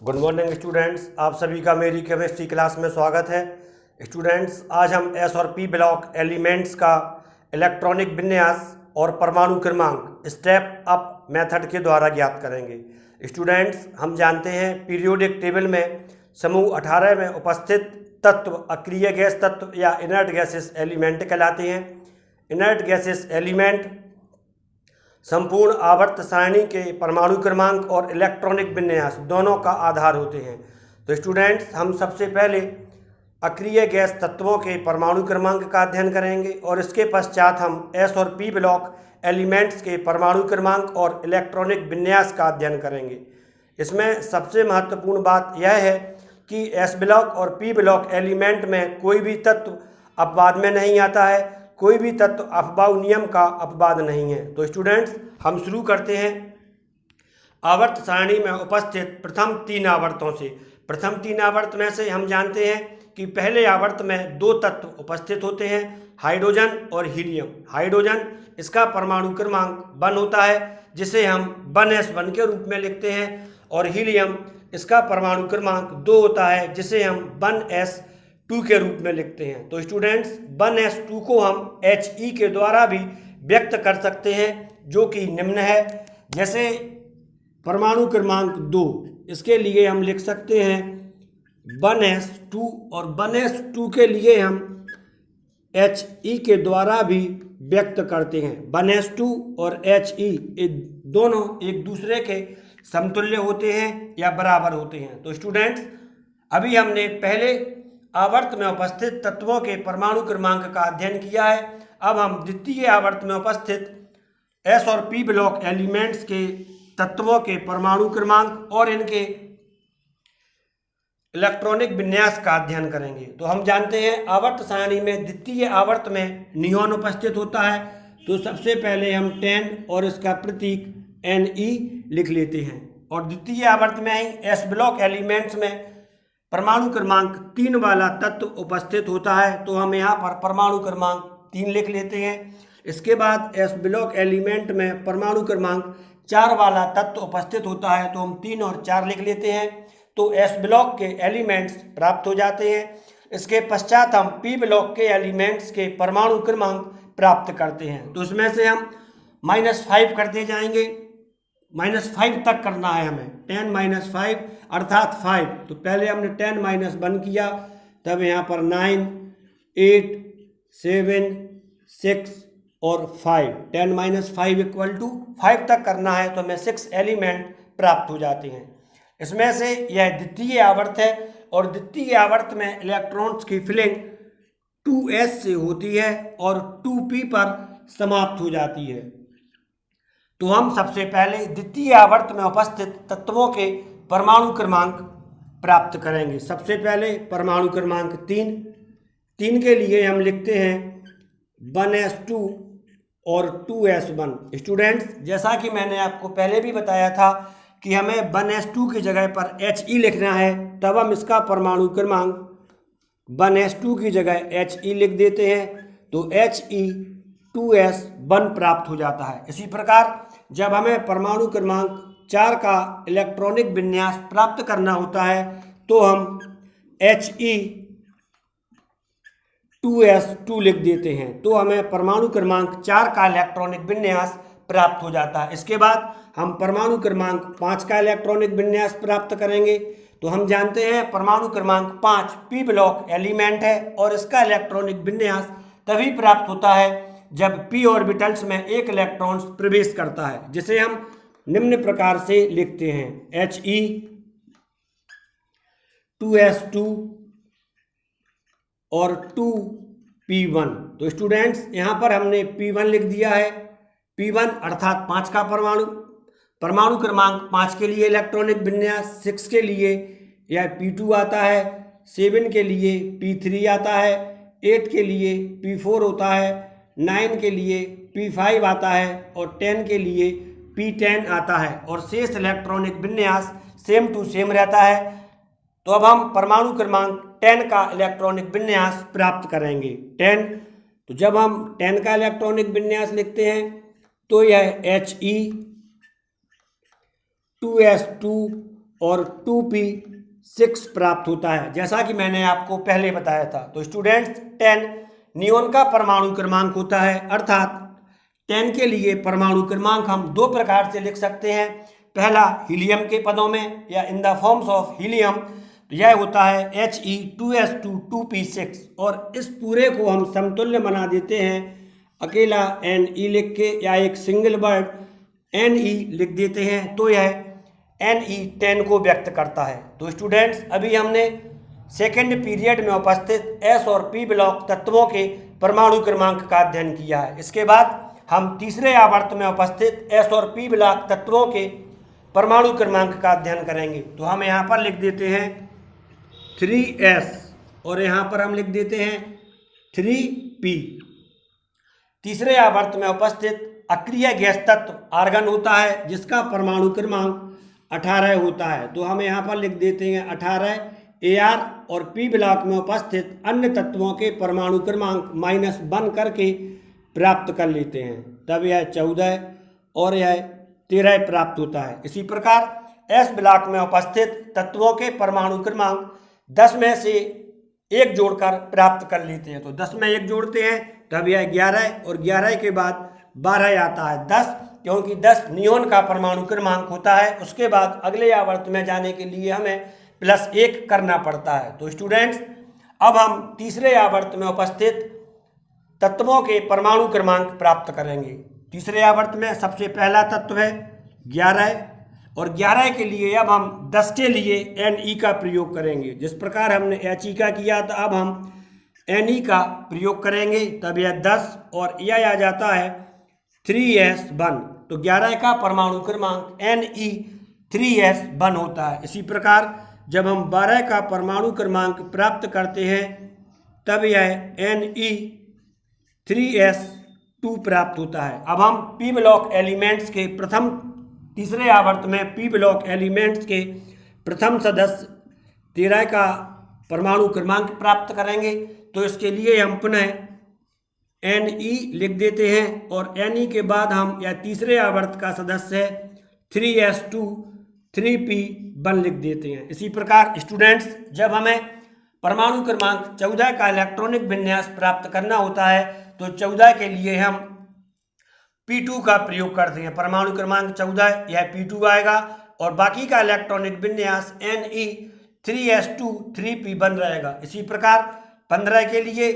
Good morning students, आप सभी का मेरी केमिस्ट्री क्लास में स्वागत है। स्टूडेंट्स, आज हम एस और पी ब्लॉक एलिमेंट्स का इलेक्ट्रॉनिक विन्यास और परमाणु क्रमांक स्टेप अप मेथड के द्वारा ज्ञात करेंगे। स्टूडेंट्स, हम जानते हैं पीरियोडिक टेबल में समूह 18 में उपस्थित तत्व अक्रिय गैस तत्व या इनर्ट गैसेस एलिमेंट कहलाते हैं। इनर्ट गैसेस एलिमेंट संपूर्ण आवर्त सारणी के परमाणु क्रमांक और इलेक्ट्रॉनिक विन्यास दोनों का आधार होते हैं। तो स्टूडेंट्स, हम सबसे पहले अक्रिय गैस तत्वों के परमाणु क्रमांक का अध्ययन करेंगे और इसके पश्चात हम एस और पी ब्लॉक एलिमेंट्स के परमाणु क्रमांक और इलेक्ट्रॉनिक विन्यास का अध्ययन करेंगे। इसमें सबसे महत्वपूर्ण बात यह है कि एस ब्लॉक और पी ब्लॉक एलिमेंट में कोई भी तत्व अपवाद में नहीं आता है, कोई भी तत्व अफबाऊ नियम का अपवाद नहीं है। तो स्टूडेंट्स, हम शुरू करते हैं आवर्त सारणी में उपस्थित प्रथम 3 आवर्तों से। प्रथम 3 आवर्त में से हम जानते हैं कि पहले आवर्त में 2 तत्व उपस्थित होते हैं, हाइड्रोजन और हीलियम। हाइड्रोजन, इसका परमाणु क्रमांक 1 होता है जिसे हम 1s1 के रूप में लिखते हैं, और हीलियम, इसका परमाणु क्रमांक 2 होता है जिसे हम 1s2 के रूप में लिखते हैं। तो स्टूडेंट्स, 1s2 को हम He के द्वारा भी व्यक्त कर सकते हैं, जो कि निम्न है। जैसे परमाणु क्रमांक 2, इसके लिए हम लिख सकते हैं 1s2, और 1s2 के लिए हम He के द्वारा भी व्यक्त करते हैं। 1s2 और He ये दोनों एक दूसरे के समतुल्य होते हैं या बराबर होते हैं। तो स्टूडेंट्स, अभी हमने पहले आवर्त में उपस्थित तत्वों के परमाणु क्रमांक का अध्ययन किया है। अब हम द्वितीय आवर्त में उपस्थित एस और पी ब्लॉक एलिमेंट्स के तत्वों के परमाणु क्रमांक और इनके इलेक्ट्रॉनिक विन्यास का अध्ययन करेंगे। तो हम जानते हैं आवर्त सारणी में द्वितीय आवर्त में नियॉन उपस्थित होता है। तो सबसे पहले हम 10 और इसका प्रतीक Ne लिख लेते हैं, और द्वितीय आवर्त में ही एस ब्लॉक एलिमेंट्स में परमाणु क्रमांक 3 वाला तत्व उपस्थित होता है। तो हम यहाँ पर परमाणु क्रमांक 3 लिख लेते हैं। इसके बाद एस ब्लॉक एलिमेंट में परमाणु क्रमांक 4 वाला तत्व उपस्थित होता है, तो हम 3 और 4 लिख लेते हैं। तो एस ब्लॉक के एलिमेंट्स प्राप्त हो जाते हैं। इसके पश्चात हम पी ब्लॉक के एलिमेंट्स के परमाणु क्रमांक प्राप्त करते हैं। तो इसमें से हम -5 करते जाएंगे, -5 तक करना है हमें। 10 - 5 अर्थात 5। तो पहले हमने 10 - 1 किया, तब यहाँ पर 9, 8, 7, 6 और 5। 10 - 5 = 5 तक करना है, तो हमें 6 एलिमेंट प्राप्त हो जाते हैं। इसमें से यह द्वितीय आवर्त है, और द्वितीय आवर्त में इलेक्ट्रॉन्स की फिलिंग 2s से होती है और 2p पर समाप्त हो जाती है। तो हम सबसे पहले द्वितीय आवर्त में उपस्थित तत्वों के परमाणु क्रमांक प्राप्त करेंगे। सबसे पहले परमाणु क्रमांक 3 के लिए हम लिखते हैं 1s2 और 2s1। स्टूडेंट्स, जैसा कि मैंने आपको पहले भी बताया था कि हमें 1s2 की जगह पर He लिखना है, तब हम इसका परमाणु क्रमांक 1s2 की जगह He लिख देते हैं। तो He 2s1 प्राप्त हो जाता है। इसी प्रकार जब हमें परमाणु क्रमांक 4 का इलेक्ट्रॉनिक विन्यास प्राप्त करना होता है, तो हम He 2s2 लिख देते हैं। तो हमें परमाणु क्रमांक 4 का इलेक्ट्रॉनिक विन्यास प्राप्त हो जाता है। इसके बाद हम परमाणु क्रमांक 5 का इलेक्ट्रॉनिक विन्यास प्राप्त करेंगे। तो हम जानते हैं परमाणु क्रमांक 5 पी ब्लॉक एलिमेंट है, और इसका इलेक्ट्रॉनिक विन्यास तभी प्राप्त होता है जब p ऑर्बिटल्स में एक इलेक्ट्रॉन प्रवेश करता है, जिसे हम निम्न प्रकार से लिखते हैं He 2s2 और 2p1। तो स्टूडेंट्स, यहाँ पर हमने p1 लिख दिया है। p1 अर्थात 5 का परमाणु क्रमांक 5 के लिए इलेक्ट्रॉनिक विन्यास, 6 के लिए यह p2 आता है, 7 के लिए p3 आता है, 8 के लिए p4 होता है, 9 के लिए p5 आता है, और 10 के लिए p10 आता है, और शेष इलेक्ट्रॉनिक विन्यास सेम टू सेम रहता है। तो अब हम परमाणु क्रमांक 10 का इलेक्ट्रॉनिक विन्यास प्राप्त करेंगे। 10, तो जब हम 10 का इलेक्ट्रॉनिक विन्यास लिखते हैं, तो यह He 2s2 और 2p6 प्राप्त होता है, जैसा कि मैंने आपको पहले बताया था। तो स्टूडेंट्स 10 नियोन का परमाणु क्रमांक होता है, अर्थात 10 के लिए परमाणु क्रमांक हम दो प्रकार से लिख सकते हैं। पहला हीलियम के पदों में या in the forms of helium, तो यह होता है He2S2 2p6, और इस पूरे को हम समतुल्य बना देते हैं अकेला Ne लिख के, या एक सिंगल वर्ड Ne लिख देते हैं, तो यह Ne10 को व्यक्त करता है। तो स्टूडेंट्स अभी हमने सेकेंड पीरियड में उपस्थित S और P ब्लॉक तत्वों के परमाणु क्रमांक का अध्ययन किया है। इसके बाद हम तीसरे आवर्त में उपस्थित S और P ब्लॉक तत्वों के परमाणु क्रमांक का अध्ययन करेंगे। तो हम यहाँ पर लिख देते हैं 3s और यहाँ पर हम लिख देते हैं 3p। तीसरे आवर्त में उपस्थित अक्रिय गैस तत्व आर्गन होता है, जिसका परमाणु क्रमांक 18 होता है। तो हम यहाँ पर लिख देते हैं 18 Ar, और P ब्लॉक में उपस्थित अन्य तत्वों के परमाणु क्रमांक -1 करके प्राप्त कर लेते हैं, तब यह 14 और यह 13 प्राप्त होता है। इसी प्रकार S ब्लॉक में उपस्थित तत्वों के परमाणु क्रमांक 10 में से 1 जोड़कर प्राप्त कर लेते हैं। तो 10 में 1 जोड़ते हैं तब यह 11, और 11 के बाद 12 आता है 10, क्योंकि 10 नियोन का परमाणु क्रमांक होता है। उसके बाद अगले आवर्त में जाने के लिए हमें +1 करना पड़ता है। तो स्टूडेंट्स अब हम तीसरे आवर्त में उपस्थित तत्वों के परमाणु क्रमांक प्राप्त करेंगे। तीसरे आवर्त में सबसे पहला तत्व है 11, और 11 के लिए अब हम 10 के लिए Ne का प्रयोग करेंगे। जिस प्रकार हमने He का किया था, अब हम Ne का प्रयोग करेंगे, तब यह 10 और यह आ जाता है 3s1। तो 11 का परमाणु क्रमांक Ne 3s1 होता है। इसी प्रकार जब हम 12 का परमाणु क्रमांक प्राप्त करते हैं, तब यह Ne 3s2 प्राप्त होता है। अब हम P ब्लॉक एलिमेंट्स के तीसरे आवर्त में P ब्लॉक एलिमेंट्स के प्रथम सदस्य 13 का परमाणु क्रमांक प्राप्त करेंगे। तो इसके लिए हम पुनः Ne लिख देते हैं, और Ne के बाद हम यह तीसरे आवर्त का सदस्य है 3s2 3p1 लिख देते हैं। इसी प्रकार स्टूडेंट्स जब हमें परमाणु क्रमांक 14 का इलेक्ट्रॉनिक विन्यास प्राप्त करना होता है, तो 14 के लिए हम P2 का प्रयोग करते हैं। परमाणु क्रमांक 14 यह P2 आएगा, और बाकी का इलेक्ट्रॉनिक विन्यास Ne 3s2 3p1 रहेगा। इसी प्रकार 15 के लिए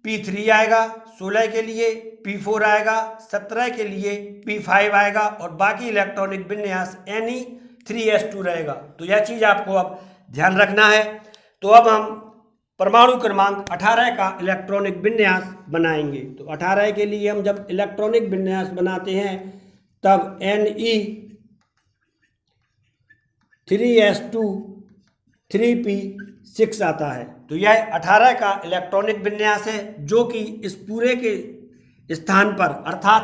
P3 आएगा, 16 के लिए P4 आएगा, 17 के लिए P5 आएगा, और बाकी इलेक्ट्रॉनिक विन्यास Ne 3s2 रहेगा। तो यह चीज़ आपको अब ध्यान रखना है। तो अब हम परमाणु क्रमांक 18 का इलेक्ट्रॉनिक विन्यास बनाएंगे। तो 18 के लिए हम जब इलेक्ट्रॉनिक विन्यास बनाते हैं, तब Ne 3s2 3p6 आता है। तो यह 18 का इलेक्ट्रॉनिक विन्यास है, जो कि इस पूरे के स्थान पर अर्थात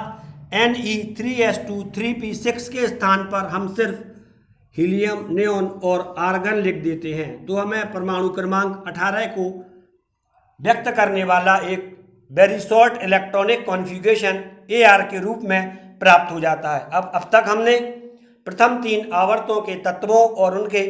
Ne 3s2 3p6 के स्थान पर हम सिर्फ हीलियम, नियोन और आर्गन लिख देते हैं। तो हमें परमाणु क्रमांक 18 को व्यक्त करने वाला एक very short electronic configuration Ar के रूप में प्राप्त हो जाता है। अब तक हमने प्रथम 3 आवर्तों के तत्वों और उनके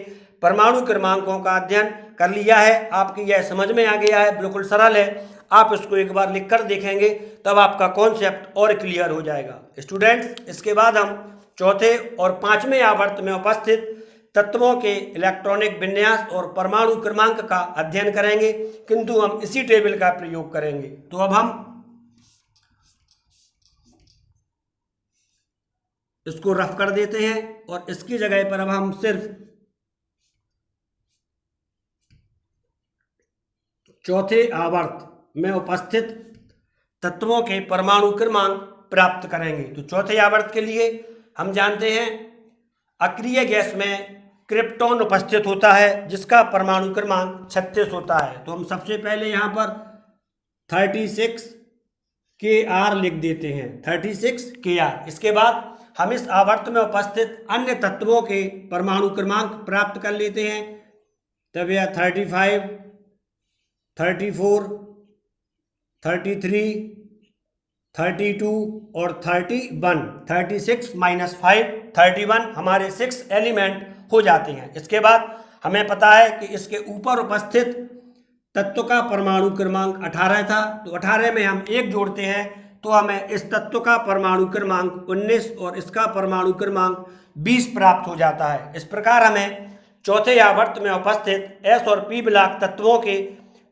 परमाणु क्रमांकों का अध्ययन कर लिया है। आपकी यह समझ में आ गया है, बिल्कुल सरल है। आप इसको एक बार लिख कर देखेंगे, तब आपका कॉन्सेप्ट और क्लियर हो जाएगा। स्टूडेंट्स इसके बाद हम चौथे और 5वें आवर्त में उपस्थित तत्वों के इलेक्ट्रॉनिक विन्यास और परमाणु क्रमांक का अध्ययन करेंगे, किंतु हम इसी टेबल का प्रयोग करेंगे। तो अब हम इसको रफ कर देते हैं, और इसकी जगह पर अब हम सिर्फ चौथे आवर्त में उपस्थित तत्वों के परमाणु क्रमांक प्राप्त करेंगे। तो चौथे आवर्त के लिए हम जानते हैं अक्रिय गैस में क्रिप्टॉन उपस्थित होता है, जिसका परमाणु क्रमांक 36 होता है। तो हम सबसे पहले यहाँ पर 36 Kr लिख देते हैं, 36 Kr। इसके बाद हम इस आवर्त में उपस्थित अन्य तत्वों के परमाणु क्रमांक प्राप्त कर लेते हैं। तब यह 35 34 33 32 और 31। 36 - 5 31 हमारे 6 एलिमेंट हो जाते हैं। इसके बाद हमें पता है कि इसके ऊपर उपस्थित तत्व का परमाणु क्रमांक 18 था, तो 18 में हम 1 जोड़ते हैं तो हमें इस तत्व का परमाणु क्रमांक 19 और इसका परमाणु क्रमांक 20 प्राप्त हो जाता है। इस प्रकार हमें चौथे आवर्त में उपस्थित S और P ब्लॉक तत्वों के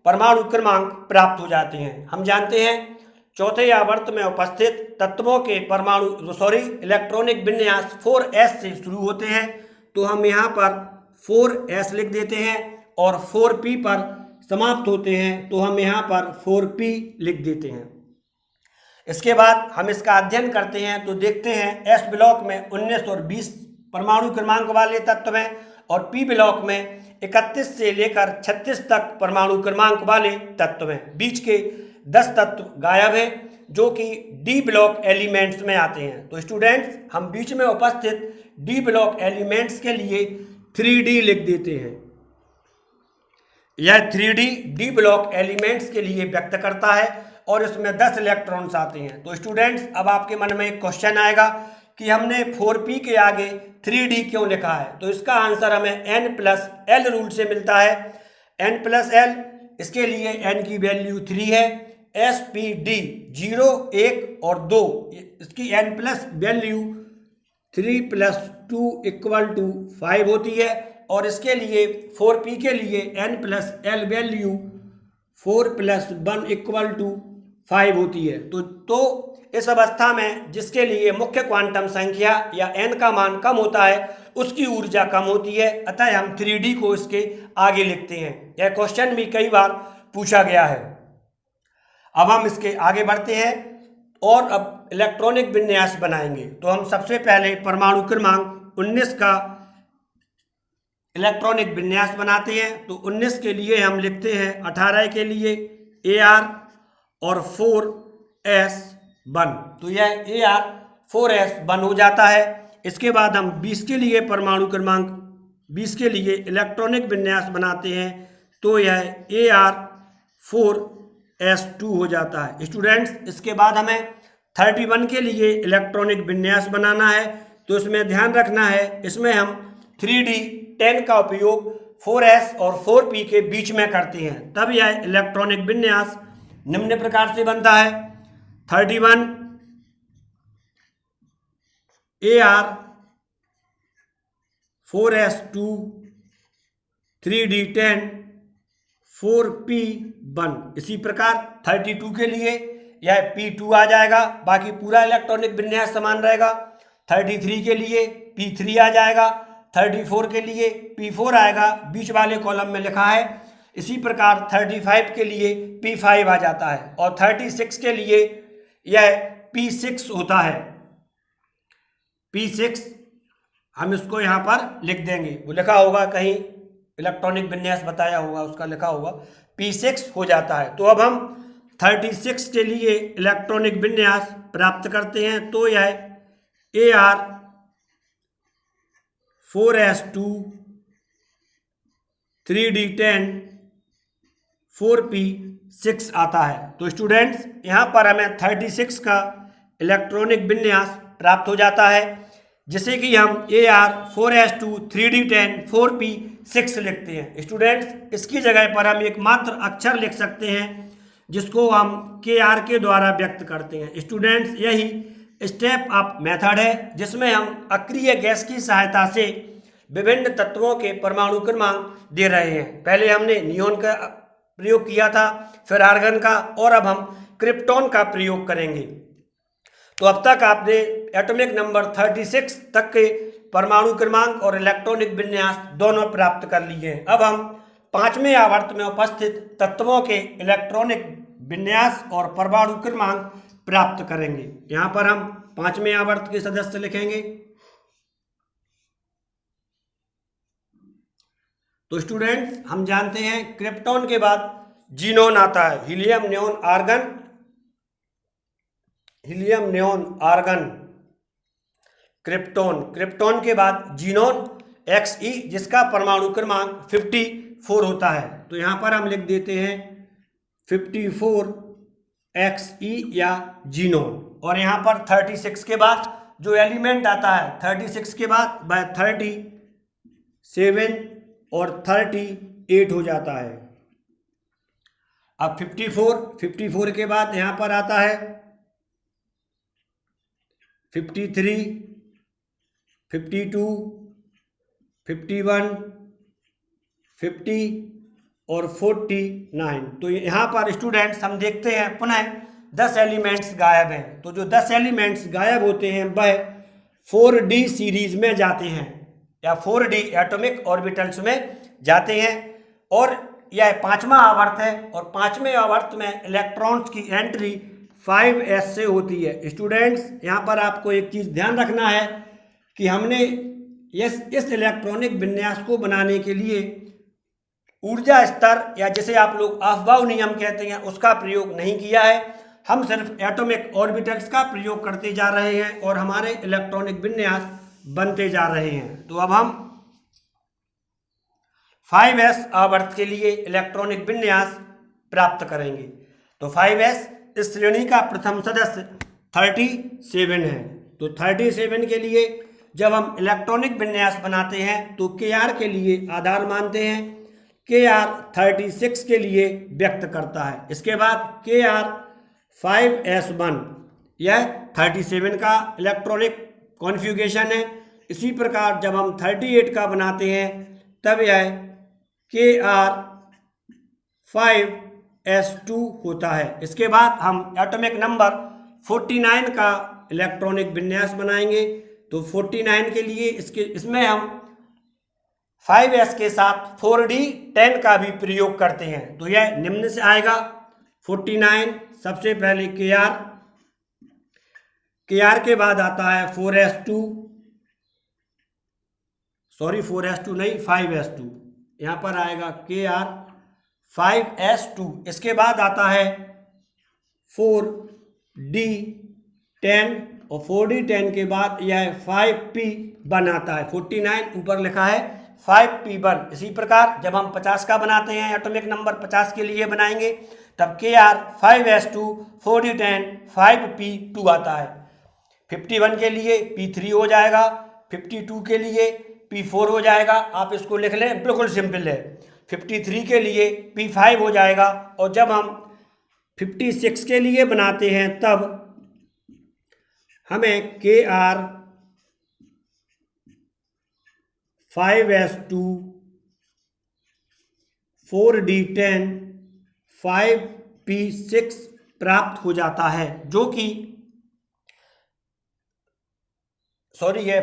परमाणु क्रमांक प्राप्त हो जाते हैं। हम जानते हैं चौथे आवर्त में उपस्थित तत्वों के इलेक्ट्रॉनिक विन्यास 4s से शुरू होते हैं, तो हम यहाँ पर 4s लिख देते हैं और 4p पर समाप्त होते हैं, तो हम यहाँ पर 4p लिख देते हैं। इसके बाद हम इसका अध्ययन करते हैं तो देखते हैं S ब्लॉक में 19 और 20 परमाणु क्रमांक वाले तत्व हैं और P ब्लॉक में 31 से लेकर 36 तक परमाणु क्रमांक वाले तत्व हैं। बीच के 10 तत्व गायब हैं जो कि D ब्लॉक एलिमेंट्स में आते हैं। तो स्टूडेंट्स, हम बीच में उपस्थित D ब्लॉक एलिमेंट्स के लिए 3D लिख देते हैं। यह 3D D ब्लॉक एलिमेंट्स के लिए व्यक्त करता है और इसमें 10 इलेक्ट्रॉन्स आते हैं। तो स्टूडेंट्स, अब आपके मन में एक क्वेश्चन आएगा कि हमने 4p के आगे 3D क्यों लिखा है, तो इसका आंसर हमें n+l रूल से मिलता है। n+l, इसके लिए n की वैल्यू 3 है, SPD 0, 1 और 2, इसकी n प्लस वैल्यू 3 + 2 = 5 होती है और इसके लिए 4p के लिए n+l वैल्यू 4 + 1 = 5 होती है। तो इस अवस्था में जिसके लिए मुख्य क्वांटम संख्या या n का मान कम होता है उसकी ऊर्जा कम होती है, अतः हम 3D को इसके आगे लिखते हैं। यह क्वेश्चन भी कई बार पूछा गया है। अब हम इसके आगे बढ़ते हैं और अब इलेक्ट्रॉनिक विन्यास बनाएंगे। तो हम सबसे पहले परमाणु क्रमांक 19 का इलेक्ट्रॉनिक विन्यास बनाते हैं। तो 19 के लिए हम लिखते हैं 18 के लिए Ar और 4s1, तो यह Ar4s1 हो जाता है। इसके बाद हम 20 के लिए परमाणु क्रमांक 20 के लिए इलेक्ट्रॉनिक विन्यास बनाते हैं, तो यह Ar4s2 हो जाता है। स्टूडेंट्स, इसके बाद हमें 31 के लिए इलेक्ट्रॉनिक विन्यास बनाना है, तो इसमें ध्यान रखना है, इसमें हम 3D10 का उपयोग 4s और 4p के बीच में करते हैं, तब यह इलेक्ट्रॉनिक विन्यास निम्न प्रकार से बनता है। 31 Ar4s2 3D10 4p1। इसी प्रकार 32 के लिए यह p2 आ जाएगा, बाकी पूरा इलेक्ट्रॉनिक विन्यास समान रहेगा। 33 के लिए p3 आ जाएगा, 34 के लिए p4 आएगा, बीच वाले कॉलम में लिखा है। इसी प्रकार 35 के लिए p5 आ जाता है और 36 के लिए यह p6 होता है। p6 हम इसको यहाँ पर लिख देंगे, वो लिखा होगा कहीं इलेक्ट्रॉनिक विन्यास बताया होगा, उसका लिखा होगा p6 हो जाता है। तो अब हम 36 के लिए इलेक्ट्रॉनिक विन्यास प्राप्त करते हैं, तो यह Ar4s2 3D10 4p6 आता है। तो स्टूडेंट्स, यहाँ पर हमें 36 का इलेक्ट्रॉनिक विन्यास प्राप्त हो जाता है, जिसे कि हम Ar4s2 3D10 4p6 लिखते हैं। स्टूडेंट्स, इसकी जगह पर हम एक मात्र अक्षर लिख सकते हैं जिसको हम Kr के द्वारा व्यक्त करते हैं। स्टूडेंट्स, यही स्टेप अप मेथड है जिसमें हम अक्रिय गैस की सहायता से विभिन्न तत्वों के परमाणु क्रमांक दे रहे हैं। पहले हमने नियोन का प्रयोग किया था, फिर आर्गन का, और अब हम क्रिप्टॉन का प्रयोग करेंगे। तो अब तक आपने एटॉमिक नंबर 36 तक के परमाणु क्रमांक और इलेक्ट्रॉनिक विन्यास दोनों प्राप्त कर लिए हैं। अब हम 5वें आवर्त में उपस्थित तत्वों के इलेक्ट्रॉनिक विन्यास और परमाणु क्रमांक प्राप्त करेंगे। यहाँ पर हम 5वें आवर्त के सदस्य लिखेंगे। तो स्टूडेंट्स, हम जानते हैं क्रिप्टॉन के बाद जीनोन आता है, हीलियम नियोन आर्गन क्रिप्टॉन के बाद जीनोन Xe, जिसका परमाणु क्रमांक 54 होता है। तो यहाँ पर हम लिख देते हैं 54 Xe या जीनोन। और यहाँ पर 36 के बाद जो एलिमेंट आता है, 36 के बाद वह 30 7 और 38 हो जाता है। अब 54 के बाद यहाँ पर आता है 53, 52, 51, 50 और 49। तो यहाँ पर स्टूडेंट्स हम देखते हैं पुनः 10 एलिमेंट्स गायब हैं। तो जो 10 एलिमेंट्स गायब होते हैं वह 4D सीरीज में जाते हैं या 4D एटॉमिक ऑर्बिटल्स में जाते हैं और यह पांचवा आवर्त है और पांचवें आवर्त में इलेक्ट्रॉन्स की एंट्री 5s से होती है। स्टूडेंट्स यहाँ पर आपको एक चीज़ ध्यान रखना है कि हमने इस इलेक्ट्रॉनिक विन्यास को बनाने के लिए ऊर्जा स्तर या जिसे आप लोग अफबाउ नियम कहते हैं उसका प्रयोग नहीं किया है। हम सिर्फ एटॉमिक ऑर्बिटल्स का प्रयोग करते जा रहे हैं और हमारे इलेक्ट्रॉनिक विन्यास बनते जा रहे हैं। तो अब हम 5s आवर्त के लिए इलेक्ट्रॉनिक विन्यास प्राप्त करेंगे। तो 5s इस श्रेणी का प्रथम सदस्य 37 है। तो 37 के लिए जब हम इलेक्ट्रॉनिक विन्यास बनाते हैं तो Kr के लिए आधार मानते हैं, Kr 36 के लिए व्यक्त करता है। इसके बाद Kr 5s1 यह 37 का इलेक्ट्रॉनिक कॉन्फ़िगरेशन है। इसी प्रकार जब हम 38 का बनाते हैं तब यह Kr 5s2 होता है। इसके बाद हम एटॉमिक नंबर 49 का इलेक्ट्रॉनिक विन्यास बनाएंगे। तो 49 के लिए इसमें हम 5s के साथ 4D10 का भी प्रयोग करते हैं। तो यह निम्न से आएगा 49 सबसे पहले Kr के बाद आता है 4s2 नहीं 5s2, यहाँ पर आएगा Kr 5s2। इसके बाद आता है 4D10 और 4D10 के बाद यह 5p1 आता है। 49 ऊपर लिखा है 5p1। इसी प्रकार जब हम 50 का बनाते हैं एटॉमिक नंबर 50 के लिए बनाएंगे तब Kr 5s2 4D10 5p2 आता है। 51 के लिए p3 हो जाएगा, 52 के लिए p4 हो जाएगा। आप इसको लिख लें, बिल्कुल सिंपल है। 53 के लिए p5 हो जाएगा और जब हम 56 के लिए बनाते हैं तब हमें Kr 5s2 4D10 5p6 प्राप्त हो जाता है, जो कि यह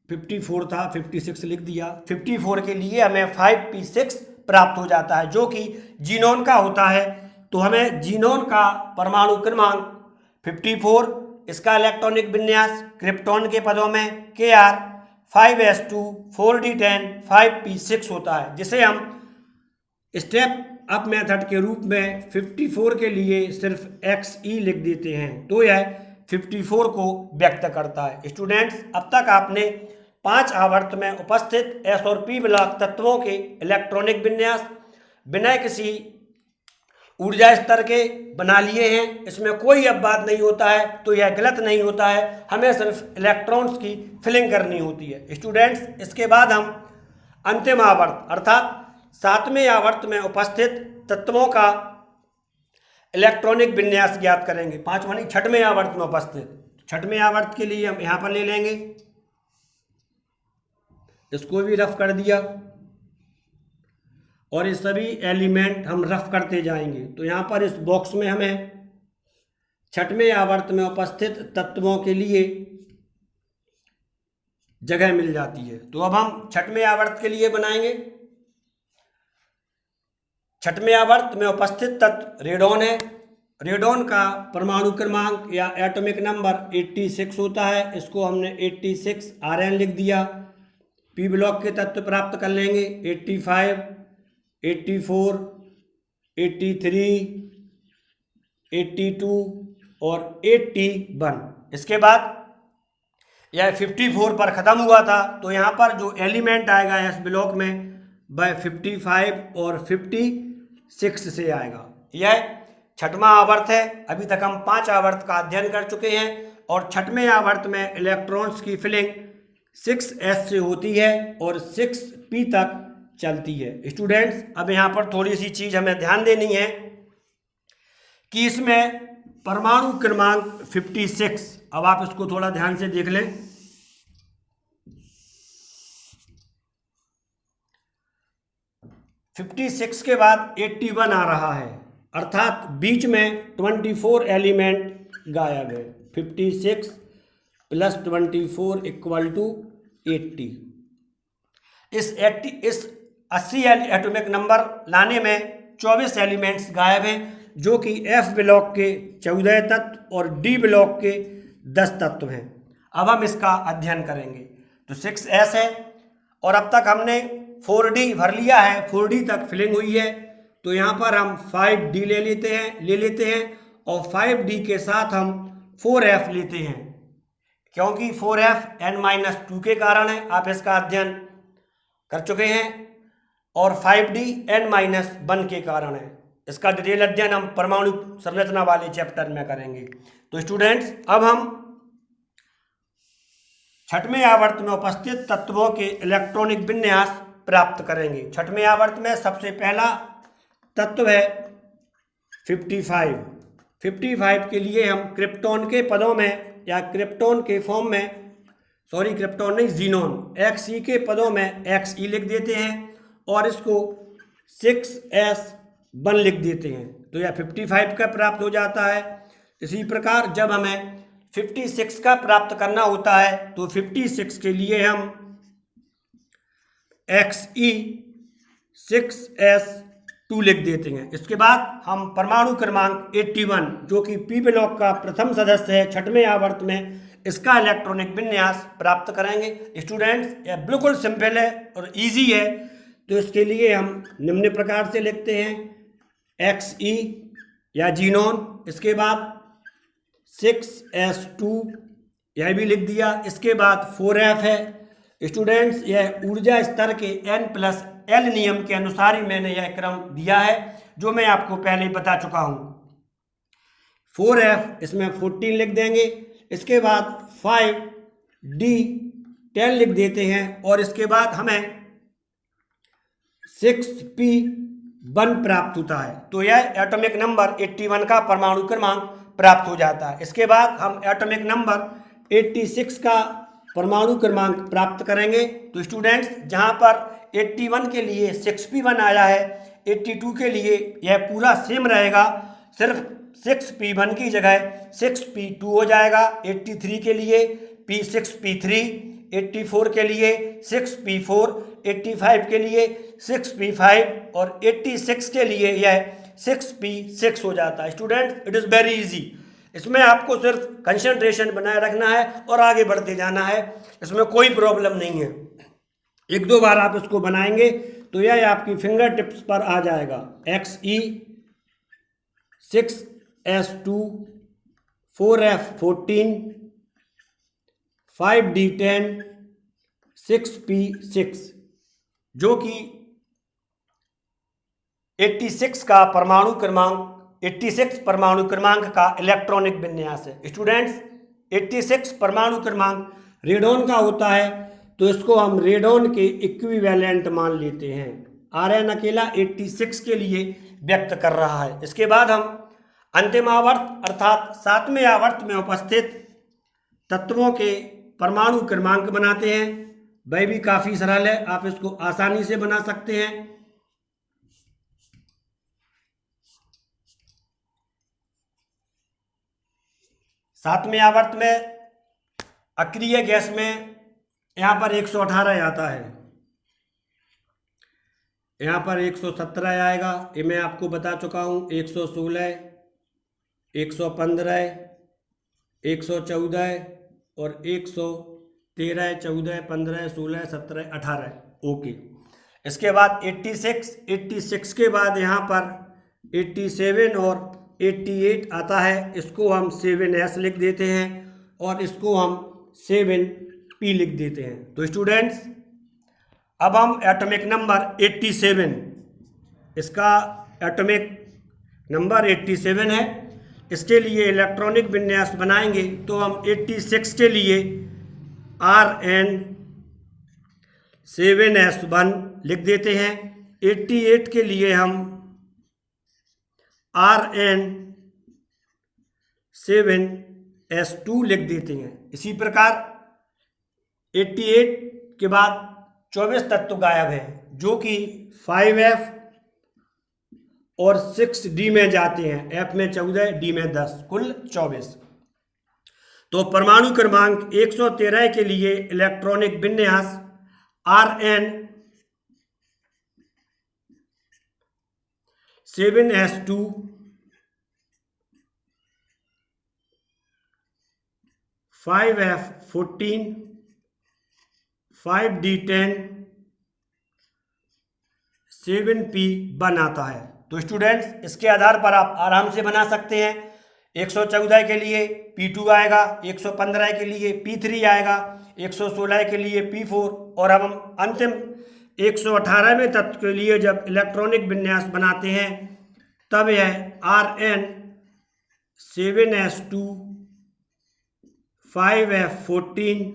54 था, 56 लिख दिया। 54 के लिए हमें 5p6 प्राप्त हो जाता है जो कि जीनोन का होता है। तो हमें जीनोन का परमाणु क्रमांक 54, इसका इलेक्ट्रॉनिक विन्यास क्रिप्टॉन के पदों में Kr 5s2 4D10 5p6 होता है, जिसे हम स्टेप अप मेथड के रूप में 54 के लिए सिर्फ xe लिख देते हैं। तो यह 54 को व्यक्त करता है। स्टूडेंट्स, अब तक आपने 5 आवर्त में उपस्थित s और p ब्लॉक तत्वों के इलेक्ट्रॉनिक विन्यास बिना किसी ऊर्जा स्तर के बना लिए हैं। इसमें कोई अपवाद नहीं होता है, तो यह गलत नहीं होता है। हमें सिर्फ इलेक्ट्रॉन्स की फिलिंग करनी होती है। स्टूडेंट्स, इसके बाद हम अंतिम आवर्त अर्थात 7वें आवर्त में उपस्थित तत्वों का इलेक्ट्रॉनिक विन्यास ज्ञात करेंगे। 5वां नहीं, 6वें आवर्त में उपस्थित। 6वें आवर्त के लिए हम यहाँ पर ले लेंगे, इसको भी रफ कर दिया और ये सभी एलिमेंट हम रफ करते जाएंगे। तो यहाँ पर इस बॉक्स में हमें 6वें आवर्त में उपस्थित तत्वों के लिए जगह मिल जाती है। तो अब हम 6वें आवर्त के लिए बनाएंगे। 6वें आवर्त में उपस्थित तत्व रेडॉन है। रेडॉन का परमाणु क्रमांक या एटॉमिक नंबर 86 होता है। इसको हमने 86 Rn लिख दिया। p ब्लॉक के तत्व प्राप्त कर लेंगे 85, 84, 83, 82 और 81। इसके बाद यह 54 पर ख़त्म हुआ था, तो यहाँ पर जो एलिमेंट आएगा इस ब्लॉक में वह 55 और 56 से आएगा। यह 6वां आवर्त है। अभी तक हम 5 आवर्त का अध्ययन कर चुके हैं और 6वें आवर्त में इलेक्ट्रॉन्स की फिलिंग 6s से होती है और 6p तक चलती है। स्टूडेंट्स, अब यहाँ पर थोड़ी सी चीज़ हमें ध्यान देनी है कि इसमें परमाणु क्रमांक 56, अब आप इसको थोड़ा ध्यान से देख लें। फिफ्टी सिक्स के बाद 81 आ रहा है, अर्थात बीच में 24 एलिमेंट गायब है। 56 + 24 = 80। इस 80 एटॉमिक नंबर लाने में 24 एलिमेंट्स गायब हैं, जो कि F ब्लॉक के 14 तत्व और D ब्लॉक के 10 तत्व हैं। अब हम इसका अध्ययन करेंगे। तो 6s है और अब तक हमने 4D भर लिया है, 4D तक फिलिंग हुई है। तो यहाँ पर हम 5D ले लेते हैं और 5D के साथ हम 4F लेते हैं, क्योंकि 4F n-2 के कारण है। आप इसका अध्ययन कर चुके हैं। और 5D n-1 के कारण है। इसका डिटेल अध्ययन हम परमाणु संरचना वाले चैप्टर में करेंगे। तो स्टूडेंट्स, अब हम छठवें आवर्त में उपस्थित तत्वों के इलेक्ट्रॉनिक विन्यास प्राप्त करेंगे। छठवें आवर्त में सबसे पहला तत्व है 55। 55 के लिए हम क्रिप्टॉन के पदों में या क्रिप्टॉन के फॉर्म में, क्रिप्टॉन नहीं, ज़ीनॉन, Xe के पदों में Xe लिख देते हैं और इसको 6s1 लिख देते हैं। तो यह 55 का प्राप्त हो जाता है। इसी प्रकार जब हमें 56 का प्राप्त करना होता है तो 56 के लिए हम Xe 6s2 लिख देते हैं। इसके बाद हम परमाणु क्रमांक 81, जो कि P ब्लॉक का प्रथम सदस्य है छठवें आवर्त में, इसका इलेक्ट्रॉनिक विन्यास प्राप्त करेंगे। स्टूडेंट्स, यह बिल्कुल सिंपल है और इजी है। तो इसके लिए हम निम्न प्रकार से लिखते हैं Xe या जीनोन, इसके बाद 6s2, यह भी लिख दिया। इसके बाद 4F है। स्टूडेंट्स, यह ऊर्जा स्तर के n+l नियम के अनुसार ही मैंने यह क्रम दिया है, जो मैं आपको पहले ही बता चुका हूँ। 4F, इसमें 14 लिख देंगे। इसके बाद 5D 10 लिख देते हैं और इसके बाद हमें 6p1 प्राप्त होता है। तो यह एटॉमिक नंबर 81 का परमाणु क्रमांक प्राप्त हो जाता है। इसके बाद हम एटॉमिक नंबर 86 का परमाणु क्रमांक प्राप्त करेंगे। तो स्टूडेंट्स, जहां पर 81 के लिए 6p1 आया है, 82 के लिए यह पूरा सेम रहेगा, सिर्फ 6p1 की जगह 6p2 हो जाएगा। 83 के लिए p6p3, 84 के लिए 6p4, 85 के लिए 6p5 और 86 के लिए यह 6p6 हो जाता है। Students, it is very easy. इसमें आपको सिर्फ कंसंट्रेशन बनाए रखना है और आगे बढ़ते जाना है, इसमें कोई प्रॉब्लम नहीं है। एक दो बार आप इसको बनाएंगे तो यह आपकी फिंगर टिप्स पर आ जाएगा। Xe 6s2, 4F 14, 5D 10, 6p6, जो कि 86 का परमाणु क्रमांक 86 परमाणु क्रमांक का इलेक्ट्रॉनिक विन्यास है। स्टूडेंट्स, 86 परमाणु क्रमांक रेडॉन का होता है, तो इसको हम रेडॉन के इक्विवेलेंट मान लेते हैं। Rn अकेला 86 के लिए व्यक्त कर रहा है। इसके बाद हम अंतिम आवर्त अर्थात 7वें आवर्त में उपस्थित तत्वों के परमाणु क्रमांक बनाते हैं। वह भी काफ़ी सरल है, आप इसको आसानी से बना सकते हैं। सातवें आवर्त में अक्रिय गैस में यहाँ पर 118 आता है, यहाँ पर 117 आएगा। ये मैं आपको बता चुका हूँ। 116, 115, 114 और 113, 14, 15, 16, 17, 18। ओके। इसके बाद 86 के बाद यहाँ पर 87 और 88 आता है। इसको हम 7s लिख देते हैं और इसको हम 7p लिख देते हैं। तो स्टूडेंट्स, अब हम एटॉमिक नंबर 87, इसका एटॉमिक नंबर 87 है, इसके लिए इलेक्ट्रॉनिक विन्यास बनाएंगे। तो हम 86 के लिए Rn 7s1 लिख देते हैं। 88 के लिए हम Rn7s2 लिख देते हैं। इसी प्रकार 88 के बाद 24 तत्व गायब हैं, जो कि 5f और 6d में जाते हैं। f में 14, d में 10, कुल 24। तो परमाणु क्रमांक 113 के लिए इलेक्ट्रॉनिक विन्यास Rn7s2 5f14 5d10 7p1 आता है। तो स्टूडेंट्स, इसके आधार पर आप आराम से बना सकते हैं। 114 के लिए P2 आएगा, 115 के लिए P3 आएगा, 116 के लिए P4, और अब हम अंतिम 118वें तत्व के लिए जब इलेक्ट्रॉनिक विन्यास बनाते हैं तब यह Rn7s2 5f14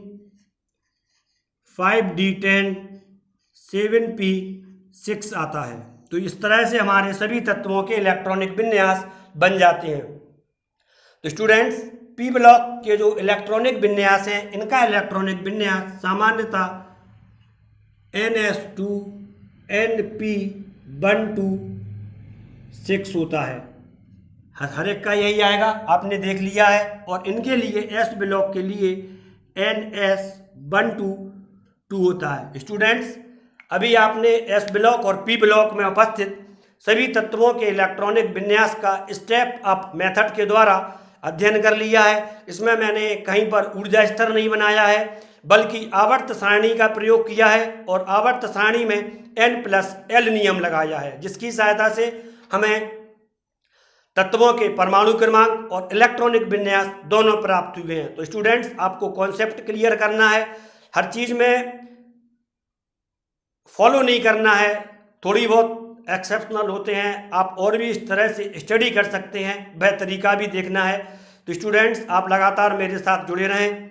5d10 7p6 आता है। तो इस तरह से हमारे सभी तत्वों के इलेक्ट्रॉनिक विन्यास बन जाते हैं। तो स्टूडेंट्स, पी ब्लॉक के जो इलेक्ट्रॉनिक विन्यास हैं, इनका इलेक्ट्रॉनिक विन्यास सामान्यतः ns2 np126 होता है। हर एक का यही आएगा, आपने देख लिया है। और इनके लिए एस ब्लॉक के लिए ns122 होता है। स्टूडेंट्स, अभी आपने एस ब्लॉक और पी ब्लॉक में उपस्थित सभी तत्वों के इलेक्ट्रॉनिक विन्यास का स्टेप अप मेथड के द्वारा अध्ययन कर लिया है। इसमें मैंने कहीं पर ऊर्जा स्तर नहीं बनाया है, बल्कि आवर्त सारणी का प्रयोग किया है और आवर्त सारणी में n+l नियम लगाया है, जिसकी सहायता से हमें तत्वों के परमाणु क्रमांक और इलेक्ट्रॉनिक विन्यास दोनों प्राप्त हुए हैं। तो स्टूडेंट्स, आपको कॉन्सेप्ट क्लियर करना है, हर चीज़ में फॉलो नहीं करना है। थोड़ी बहुत एक्सेप्शनल होते हैं, आप और भी इस तरह से स्टडी कर सकते हैं, वह तरीका भी देखना है। तो स्टूडेंट्स, आप लगातार मेरे साथ जुड़े रहें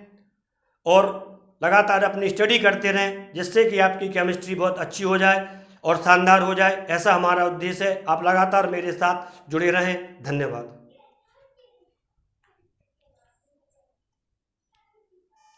और लगातार अपनी स्टडी करते रहें, जिससे कि आपकी केमिस्ट्री बहुत अच्छी हो जाए और शानदार हो जाए। ऐसा हमारा उद्देश्य है। आप लगातार मेरे साथ जुड़े रहें। धन्यवाद।